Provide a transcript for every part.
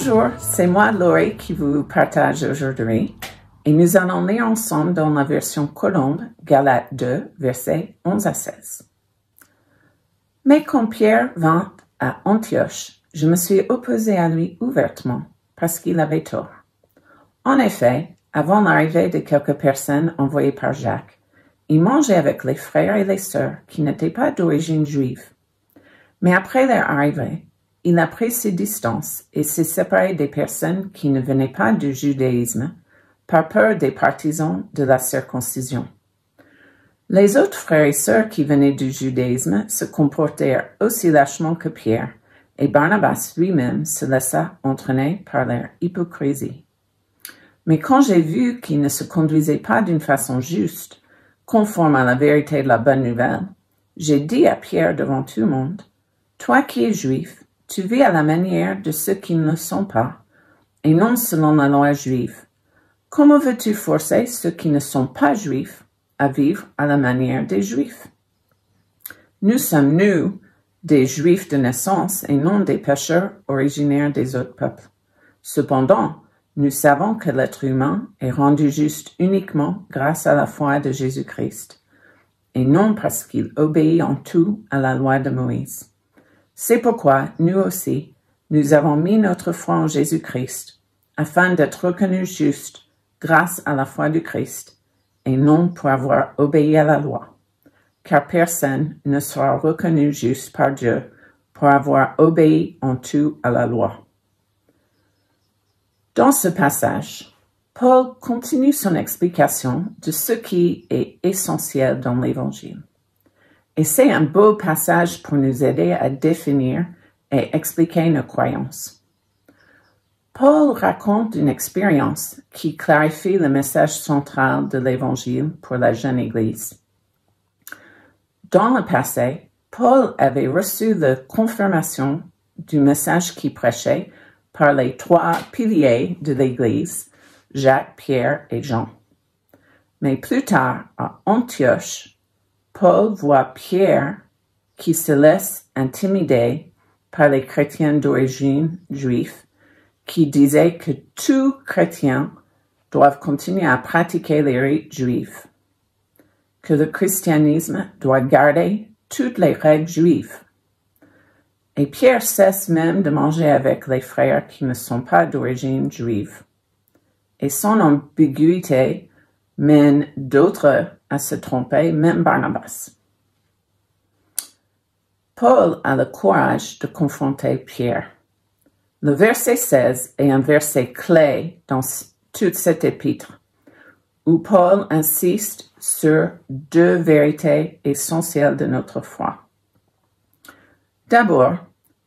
Bonjour, c'est moi Laurie qui vous partage aujourd'hui et nous allons lire ensemble dans la version Colombe, Galates 2, versets 11 à 16. Mais quand Pierre vint à Antioche, je me suis opposé à lui ouvertement parce qu'il avait tort. En effet, avant l'arrivée de quelques personnes envoyées par Jacques, il mangeait avec les frères et les sœurs qui n'étaient pas d'origine juive. Mais après leur arrivée, il a pris ses distances et s'est séparé des personnes qui ne venaient pas du judaïsme par peur des partisans de la circoncision. Les autres frères et sœurs qui venaient du judaïsme se comportèrent aussi lâchement que Pierre, et Barnabas lui-même se laissa entraîner par leur hypocrisie. Mais quand j'ai vu qu'ils ne se conduisaient pas d'une façon juste, conforme à la vérité de la bonne nouvelle, j'ai dit à Pierre devant tout le monde, « Toi qui es juif, tu vis à la manière de ceux qui ne le sont pas, et non selon la loi juive. Comment veux-tu forcer ceux qui ne sont pas juifs à vivre à la manière des juifs? Nous sommes, nous, des juifs de naissance et non des pécheurs originaires des autres peuples. Cependant, nous savons que l'être humain est rendu juste uniquement grâce à la foi de Jésus-Christ, et non parce qu'il obéit en tout à la loi de Moïse. C'est pourquoi, nous aussi, nous avons mis notre foi en Jésus-Christ, afin d'être reconnus justes grâce à la foi du Christ, et non pour avoir obéi à la loi. Car personne ne sera reconnu juste par Dieu pour avoir obéi en tout à la loi. Dans ce passage, Paul continue son explication de ce qui est essentiel dans l'Évangile. Et c'est un beau passage pour nous aider à définir et expliquer nos croyances. Paul raconte une expérience qui clarifie le message central de l'Évangile pour la jeune Église. Dans le passé, Paul avait reçu la confirmation du message qu'il prêchait par les trois piliers de l'Église, Jacques, Pierre et Jean. Mais plus tard, à Antioche, Paul voit Pierre qui se laisse intimider par les chrétiens d'origine juive qui disaient que tous chrétiens doivent continuer à pratiquer les rites juifs, que le christianisme doit garder toutes les règles juives. Et Pierre cesse même de manger avec les frères qui ne sont pas d'origine juive. Et son ambiguïté mène d'autres à se tromper, même Barnabas. Paul a le courage de confronter Pierre. Le verset 16 est un verset clé dans toute cette épître, où Paul insiste sur deux vérités essentielles de notre foi. D'abord,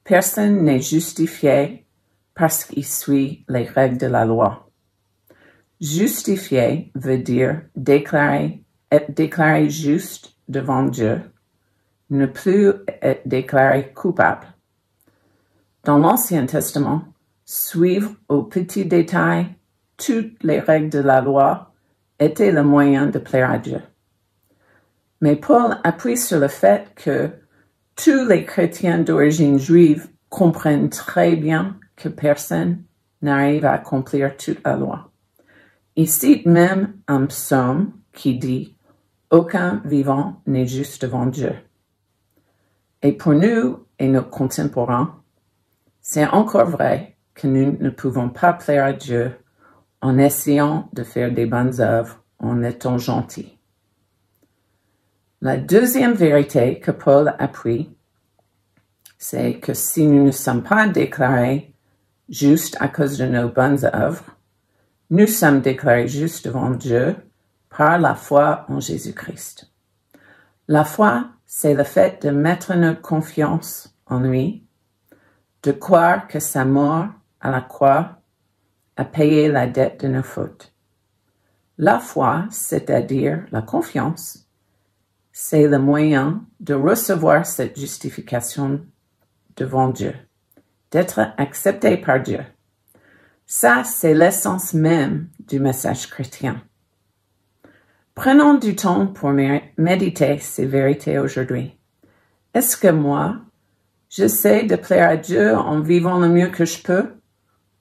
personne n'est justifié parce qu'il suit les règles de la loi. Justifié veut dire être déclaré juste devant Dieu, ne plus être déclaré coupable. Dans l'Ancien Testament, suivre au petit détail toutes les règles de la loi était le moyen de plaire à Dieu. Mais Paul appuie sur le fait que tous les chrétiens d'origine juive comprennent très bien que personne n'arrive à accomplir toute la loi. Il cite même un psaume qui dit « Aucun vivant n'est juste devant Dieu ». Et pour nous et nos contemporains, c'est encore vrai que nous ne pouvons pas plaire à Dieu en essayant de faire des bonnes œuvres, en étant gentils. La deuxième vérité que Paul appuie, c'est que si nous ne sommes pas déclarés justes à cause de nos bonnes œuvres, nous sommes déclarés justes devant Dieu par la foi en Jésus-Christ. La foi, c'est le fait de mettre notre confiance en lui, de croire que sa mort à la croix a payé la dette de nos fautes. La foi, c'est-à-dire la confiance, c'est le moyen de recevoir cette justification devant Dieu, d'être accepté par Dieu. Ça, c'est l'essence même du message chrétien. Prenons du temps pour méditer ces vérités aujourd'hui. Est-ce que moi, j'essaie de plaire à Dieu en vivant le mieux que je peux,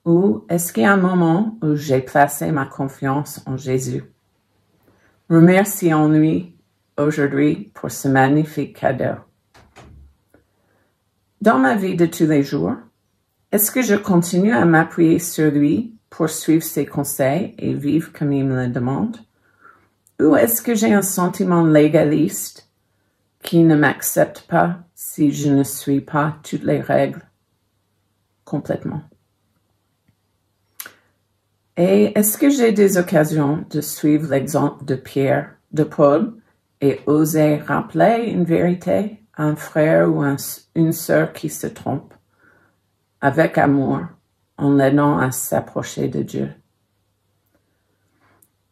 Ou est-ce qu'il y a un moment où j'ai placé ma confiance en Jésus? Remercions-lui aujourd'hui pour ce magnifique cadeau. Dans ma vie de tous les jours, est-ce que je continue à m'appuyer sur lui pour suivre ses conseils et vivre comme il me le demande? Ou est-ce que j'ai un sentiment légaliste qui ne m'accepte pas si je ne suis pas toutes les règles complètement? Et est-ce que j'ai des occasions de suivre l'exemple de Pierre, de Paul, et oser rappeler une vérité à un frère ou une sœur qui se trompe, avec amour, en l'aidant à s'approcher de Dieu?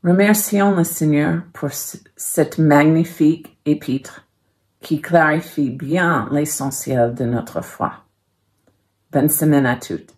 Remercions le Seigneur pour cette magnifique épître qui clarifie bien l'essentiel de notre foi. Bonne semaine à toutes.